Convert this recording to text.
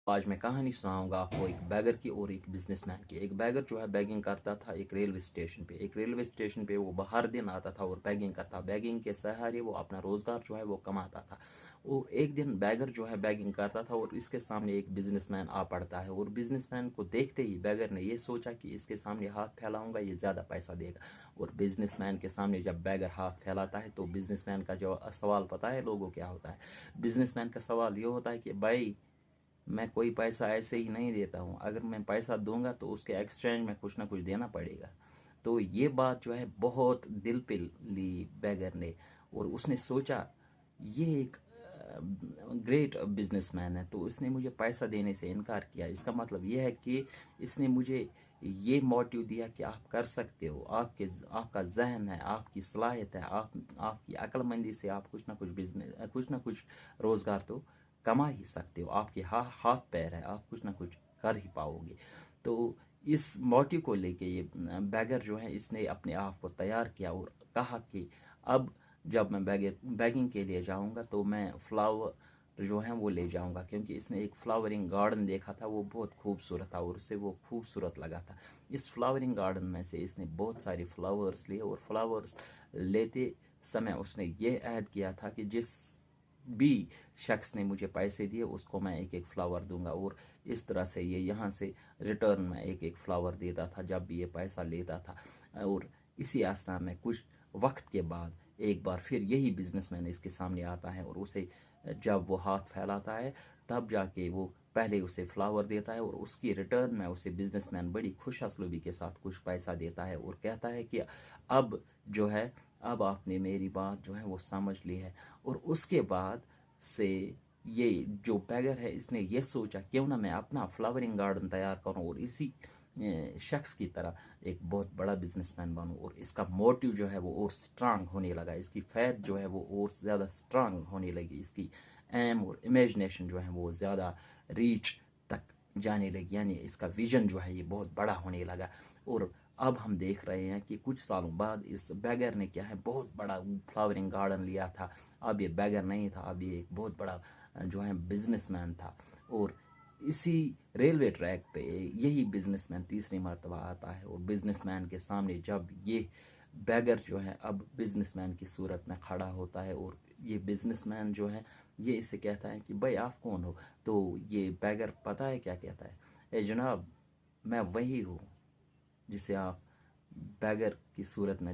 آج میں کہانی سناؤں گا آپ کو ایک بیگر کی اور ایک بزنس مین کی۔ ایک بیگر جو ہے بیگنگ کرتا تھا ایک ریلوے اسٹیشن پہ۔ ایک ریلوے اسٹیشن پہ وہ ہر دن آتا تھا اور بیگنگ کرتا۔ بیگنگ کے سہارے وہ اپنا روزگار جو ہے وہ کماتا تھا۔ اور ایک دن بیگر جو ہے بیگنگ کرتا تھا اور اس کے سامنے ایک بزنس مین آ پڑتا ہے، اور بزنس مین کو دیکھتے ہی بیگر نے یہ سوچا کہ اس کے سامنے ہاتھ پھیلاؤں گا یہ زیادہ پیسہ دے گا۔ اور بزنس مین کے سامنے جب بیگر ہاتھ پھیلاتا ہے تو بزنس مین کا جو سوال پتہ ہے لوگوں کیا ہوتا ہے؟ بزنس مین کا سوال یہ ہوتا ہے کہ بھائی میں کوئی پیسہ ایسے ہی نہیں دیتا ہوں، اگر میں پیسہ دوں گا تو اس کے ایکسچینج میں کچھ نہ کچھ دینا پڑے گا۔ تو یہ بات جو ہے بہت دل پہ لی بیگر نے، اور اس نے سوچا یہ ایک گریٹ بزنس مین ہے، تو اس نے مجھے پیسہ دینے سے انکار کیا۔ اس کا مطلب یہ ہے کہ اس نے مجھے یہ موٹیو دیا کہ آپ کر سکتے ہو، آپ کا ذہن ہے، آپ کی صلاحیت ہے، آپ کی عقل مندی سے آپ کچھ نہ کچھ روزگار تو کما ہی سکتے ہو، آپ کے ہاتھ پیر ہے، آپ کچھ نہ کچھ کر ہی پاؤ گے۔ تو اس موٹیو کو لے کے یہ بیگر جو ہے اس نے اپنے آپ کو تیار کیا اور کہا کہ اب جب میں بیگنگ کے لیے جاؤں گا تو میں فلاور جو ہیں وہ لے جاؤں گا، کیونکہ اس نے ایک فلاورنگ گارڈن دیکھا تھا، وہ بہت خوبصورت تھا اور اسے وہ خوبصورت لگا تھا۔ اس فلاورنگ گارڈن میں سے اس نے بہت سارے فلاورز لیے، اور فلاورز لیتے سمے اس نے یہ عہد کیا تھا کہ جس بھی شخص نے مجھے پیسے دیے اس کو میں ایک ایک فلاور دوں گا، اور اس طرح سے یہ یہاں سے ریٹرن میں ایک ایک فلاور دیتا تھا جب بھی یہ پیسہ لیتا تھا۔ اور اسی اسنا میں کچھ وقت کے بعد ایک بار پھر یہی بزنس مین اس کے سامنے آتا ہے، اور اسے جب وہ ہاتھ پھیلاتا ہے تب جا کے وہ پہلے اسے فلاور دیتا ہے، اور اس کی ریٹرن میں اسے بزنس مین بڑی خوش اسلوبی کے ساتھ کچھ پیسہ دیتا ہے اور کہتا ہے کہ اب جو ہے اب آپ نے میری بات جو ہے وہ سمجھ لی ہے۔ اور اس کے بعد سے یہ جو بیگر ہے اس نے یہ سوچا کیوں نہ میں اپنا فلاورنگ گارڈن تیار کروں اور اسی شخص کی طرح ایک بہت بڑا بزنس مین بنوں، اور اس کا موٹیو جو ہے وہ اور سٹرانگ ہونے لگا، اس کی فیت جو ہے وہ اور زیادہ سٹرانگ ہونے لگی، اس کی ایم اور امیجنیشن جو ہے وہ زیادہ ریچ تک جانے لگی، یعنی اس کا ویژن جو ہے یہ بہت بڑا ہونے لگا۔ اور اب ہم دیکھ رہے ہیں کہ کچھ سالوں بعد اس بیگر نے کیا ہے بہت بڑا فلاورنگ گارڈن لیا تھا۔ اب یہ بیگر نہیں تھا، اب یہ ایک بہت بڑا جو ہے بزنس مین تھا۔ اور اسی ریلوے ٹریک پہ یہی بزنس مین تیسری مرتبہ آتا ہے، اور بزنس مین کے سامنے جب یہ بیگر جو ہے اب بزنس مین کی صورت میں کھڑا ہوتا ہے، اور یہ بزنس مین جو ہے یہ اسے کہتا ہے کہ بھائی آپ کون ہو؟ تو یہ بیگر پتہ ہے کیا کہتا ہے؟ اے جناب، میں وہی ہوں جسے آپ بیگر کی صورت میں